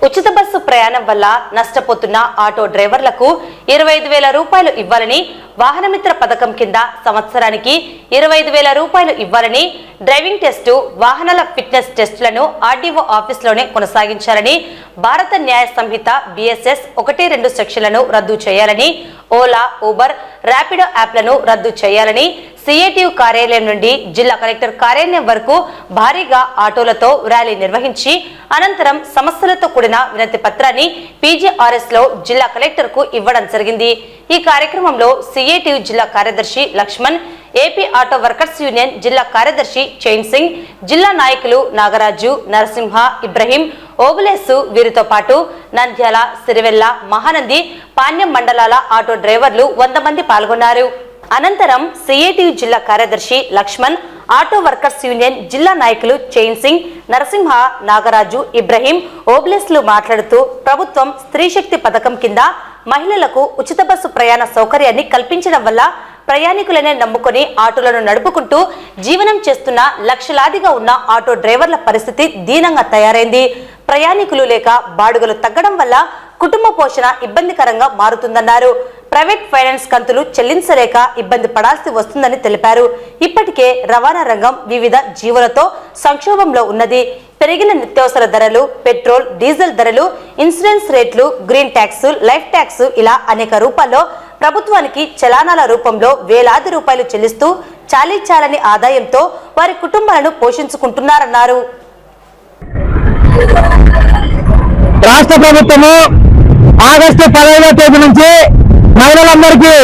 ఉచిత బస్సు ప్రయాణం వల్ల నష్టపోతున్న ఆటో డ్రైవర్లకు 25,000 రూపాయలు ఇవ్వాలని, వాహనమిత్ర పథకం కింద సంవత్సరానికి 25,000 రూపాయలు ఇవ్వాలని, డ్రైవింగ్ టెస్టు, వాహనాల ఫిట్నెస్ టెస్టులను ఆర్డీఓ ఆఫీసులోనే కొనసాగించాలని, భారత న్యాయ సంహిత BSS 1-2 సెక్షన్లను రద్దు చేయాలని, ఓలా, ఊబర్, ర్యాపిడో యాప్లను రద్దు చేయాలని, CATU కార్యాలయం నుండి జిల్లా కలెక్టర్ కార్యాలయం వరకు భారీగా ఆటోలతో ర్యాలీ నిర్వహించి అనంతరం సమస్యలతో కూడిన వినతి పత్రాన్ని PGRS లో జిల్లా కలెక్టర్ కు ఇవ్వడం జరిగింది. ఈ కార్యక్రమంలో CATU జిల్లా కార్యదర్శి Laxman, AP auto workers union జిల్లా కార్యదర్శి చైన్ సింగ్, జిల్లా నాయకులు నాగరాజు, నరసింహ, ఇబ్రహీం, ఓబులేసు, వీరితో పాటు నంద్యాల, సిరివెల్ల, మహానంది, పాణ్యం మండలాల ఆటో డ్రైవర్లు 100 మంది పాల్గొన్నారు. అనంతరం CATU జిల్లా కార్యదర్శి లక్ష్మణ్, ఆటో వర్కర్స్ యూనియన్ జిల్లా నాయకులు చైన్ సింగ్, నరసింహ, నాగరాజు, ఇబ్రహీం, ఓబ్లేస్లు మాట్లాడుతూ ప్రభుత్వం స్త్రీ శక్తి పథకం కింద మహిళలకు ఉచిత బస్సు ప్రయాణ సౌకర్యాన్ని కల్పించడం వల్ల ప్రయాణికులనే నమ్ముకొని ఆటోలను నడుపుకుంటూ జీవనం చేస్తున్న లక్షలాదిగా ఉన్న ఆటో డ్రైవర్ల పరిస్థితి దీనంగా తయారైంది. ప్రయాణికులు లేక బాడుగలు తగ్గడం వల్ల కుటుంబ పోషణ ఇబ్బందికరంగా మారుతుందన్నారు. ప్రైవేట్ ఫైనాన్స్ కంతులు చెల్లించలేక ఇబ్బంది పడాల్సి వస్తుందని తెలిపారు. ఇప్పటికే రవాణా రంగం వివిధ జీవులతో సంక్షోభంలో ఉన్నది. పెరిగిన నిత్యావసర ధరలు, పెట్రోల్, డీజిల్ ధరలు, ఇన్సూరెన్స్ రేట్లు, గ్రీన్ ట్యాక్స్, లైఫ్ ట్యాక్స్ ఇలా అనేక రూపాల్లో ప్రభుత్వానికి చలానాల రూపంలో వేలాది రూపాయలు చెల్లిస్తూ చాలీచాలని ఆదాయంతో వారి కుటుంబాలను పోషించుకుంటున్నారన్నారు. రాష్ట్ర ప్రభుత్వము ఆగస్టు 15వ తేదీ నుంచి మహిళలందరికీ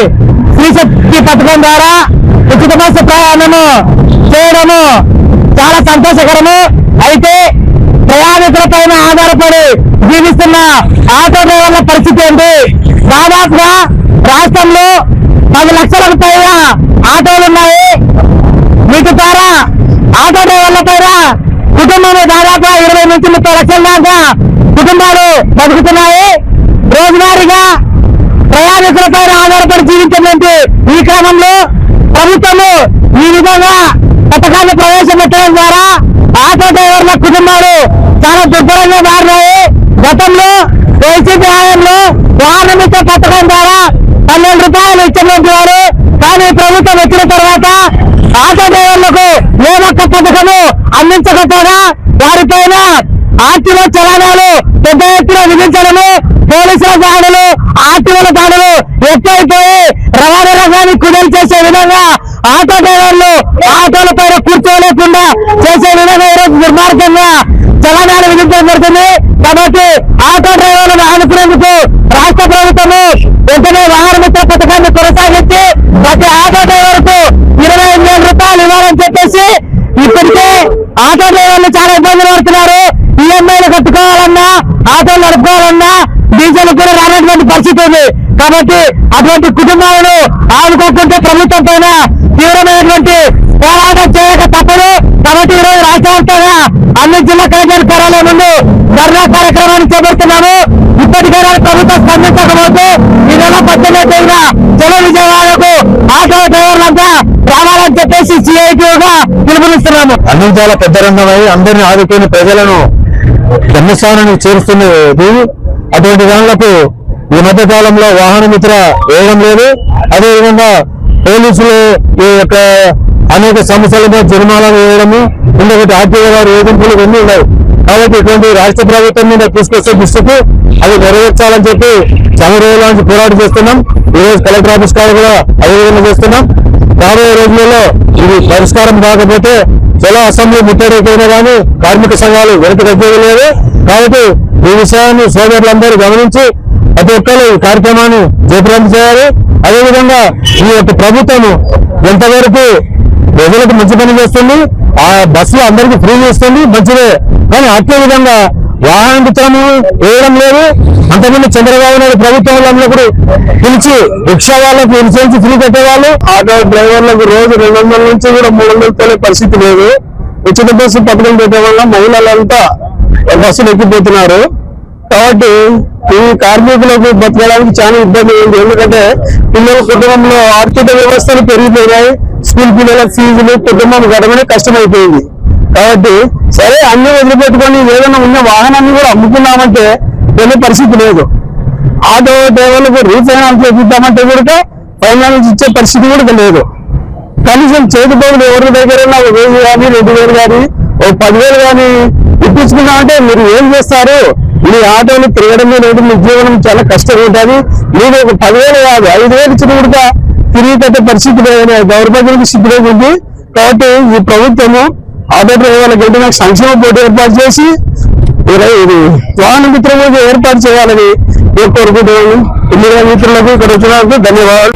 స్త్రీ శక్తి పథకం ద్వారా ఉచిత బస్సు ప్రయాణము చేయడము చాలా సంతోషకరము. అయితే ప్రయాణికుల పైన ఆధారపడి జీవిస్తున్న ఆటో డ్రైవర్ల పరిస్థితి ఏంటి? దాదాపుగా రాష్ట్రంలో 10 లక్షలకు పైగా ఆటోలు ఉన్నాయి. వీటి ద్వారా ఆటో డ్రైవర్ల పైన కుటుంబంలో దాదాపు 20 నుంచి 30 లక్షల దాకా కుటుంబాలు బతుకుతున్నాయి. రోజువారీగా ప్రయాణికుల పైన ఆధారపడి జీవించినటువంటి ఈ క్రమంలో ప్రభుత్వము ఈ విధంగా పథకాన్ని ప్రవేశపెట్టడం ద్వారా ఆటో డ్రైవర్ల కుటుంబాలు చాలా దుర్భరంగా మారినాయి. గతంలో వైసీపీ హయాంలో వాహనమిత్ర పథకం ద్వారా 12 రూపాయలు ఇచ్చినటువంటి వారు, కానీ ప్రభుత్వం వచ్చిన తర్వాత ఆటో డ్రైవర్లకు ఏ ఒక్క పథకము అందించకపోగా వారిపైన ఆర్టీఓ చలానాలు పెద్ద ఎత్తున విధించడము, పోలీసుల దాడులు, ఆర్టీఓల దాడులు ఎక్కువైపోయి రవాణా రంగాన్ని కుదేలు చేసే విధంగా ఆటో డ్రైవర్లు ఆటోల పైన కూర్చోలేకుండా చేసే విధంగా ఈరోజు దుర్మార్గంగా చలానాలు విధించడం జరుగుతుంది. కాబట్టి ఆటో డ్రైవర్లను ఆదుకునేందుకు రాష్ట్ర ప్రభుత్వము వెంటనే వాహనమిత్ర పథకాన్ని కొనసాగించి ప్రతి ఆటో డ్రైవర్ కు 25,000 రూపాయలు ఇవ్వాలని చెప్పేసి ఇప్పటికే ఆటో డ్రైవర్లు చాలా ఇబ్బందులు పడుతున్నారు. EMIలు కట్టుకోవాలన్నా, ఆటోలు నడుపుకోవాలన్నా డీజిల్ కూడా రానటువంటి పరిస్థితి ఉంది. కాబట్టి అటువంటి కుటుంబాలను ఆదుకోకుంటే ప్రభుత్వం పైన తీవ్రమైనటువంటి పోరాటం చేయక తప్పదు. కాబట్టి ఈరోజు రాష్ట్ర వ్యాప్తంగా అన్ని జిల్లా కలెక్టర్ కార్యాలయం ముందు ధర్నా కార్యక్రమాన్ని చేపడుతున్నాము. ఇప్పటికైనా ప్రభుత్వం స్పందించకపోతే ఈ నెల 18వ తేదీన చలో విజయవాడకు ఆటో డ్రైవర్లంతా రావాలని చెప్పేసి CITUగా పిలుపునిస్తున్నాము. అన్ని చాలా పెద్ద రంగమై అందరినీ ఆదుకుని ప్రజలను గమ్యస్థానానికి చేరుస్తున్నది. అటువంటి దానిలకు ఈ మధ్య కాలంలో వాహన మిత్ర వేయడం లేదు. అదేవిధంగా పోలీసులు ఈ యొక్క అనేక సమస్యల మీద జరిమానాలు వేయడము, ఇంకొకటి ఆర్టీఓ గారు ఏజెంట్లు ఇవన్నీ ఉన్నాయి. కాబట్టి ఇటువంటి రాష్ట్ర ప్రభుత్వం మీద తీసుకొచ్చే దృష్టికి అది నెరవేర్చాలని చెప్పి చాలా రోజుల నుంచి పోరాటం చేస్తున్నాం. ఈ రోజు కలెక్టర్ ఆఫీస్ కాడ కూడా అదే విధంగా చేస్తున్నాం. రాబోయే రోజులలో ఇది పరిష్కారం కాకపోతే చాలా అసెంబ్లీ ముట్టడికైనా కానీ కార్మిక సంఘాలు వెనక తగ్గేది లేదు. కాబట్టి ఈ విషయాన్ని సోదరులందరూ గమనించి ప్రతి ఒక్కరు ఈ కార్యక్రమాన్ని జయప్రదం చేయాలి. అదేవిధంగా ఈ యొక్క ప్రభుత్వము ఎంతవరకు ప్రజలకు మంచి పని చేస్తుంది, ఆ బస్సులు అందరికీ ఫ్రీ చేస్తుంది, మంచిదే. కానీ అదే విధంగా వాహన మిత్రము వేయడం లేదు. అంతకుముందు చంద్రబాబు నాయుడు ప్రభుత్వంలో కూడా పిలిచి రిక్షా వాళ్ళకు ఇన్సూరెన్స్ ఫ్రీ కట్టేవాళ్ళు. ఆటో డ్రైవర్లకు రోజు 200 నుంచి కూడా 300 తోలే పరిస్థితి లేదు. ఉచిత బస్సు పథకం పెట్టడం వల్ల మహిళలంతా బస్సులు ఎక్కిపోతున్నారు. కాబట్టి ఈ కార్మికులకు బతకడానికి చాలా ఇబ్బంది ఉంది. ఎందుకంటే పిల్లల కుటుంబంలో ఆర్థిక వ్యవస్థలు పెరిగిపోయినాయి. స్కూల్ పిల్లల ఫీజులు కుటుంబం గడవనే కష్టమైపోయింది. కాబట్టి సరే అన్ని వదిలిపెట్టుకొని ఏదైనా ఉన్న వాహనాన్ని కూడా అమ్ముకున్నామంటే వెళ్ళే పరిస్థితి లేదు. ఆటో డ్రైవర్లకు రీఫైనాన్స్ చేద్దామంటే కూడా ఫైనాన్స్ ఇచ్చే పరిస్థితి కూడా లేదు. కనీసం చేతి పనులు ఎవరి దగ్గర 1000 కానీ 2000 కానీ 10,000 కానీ ఇప్పించుకున్నామంటే మీరు ఏం చేస్తారు? మీ ఆటోలు తిరగడమే లేదు, మీ జీవనం చాలా కష్టంగా ఉంటుంది. మీరు ఒక 10,000 కాదు 5,000 ఇచ్చిన కూడా తిరిగి కట్టే పరిస్థితి లేదని గవర్నమెంట్ సిద్ధంగా ఉంది. కాబట్టి ఈ ప్రభుత్వము ఆటో డ్రైవర్లకు ఏంటంటే సంక్షేమ పోటీ ఏర్పాటు చేసి ఇది వాహన మిత్రులకు ఏర్పాటు చేయాలని కోరుకుంటున్నాను. మిత్రులకు ఇక్కడ వచ్చినందుకు ధన్యవాదాలు.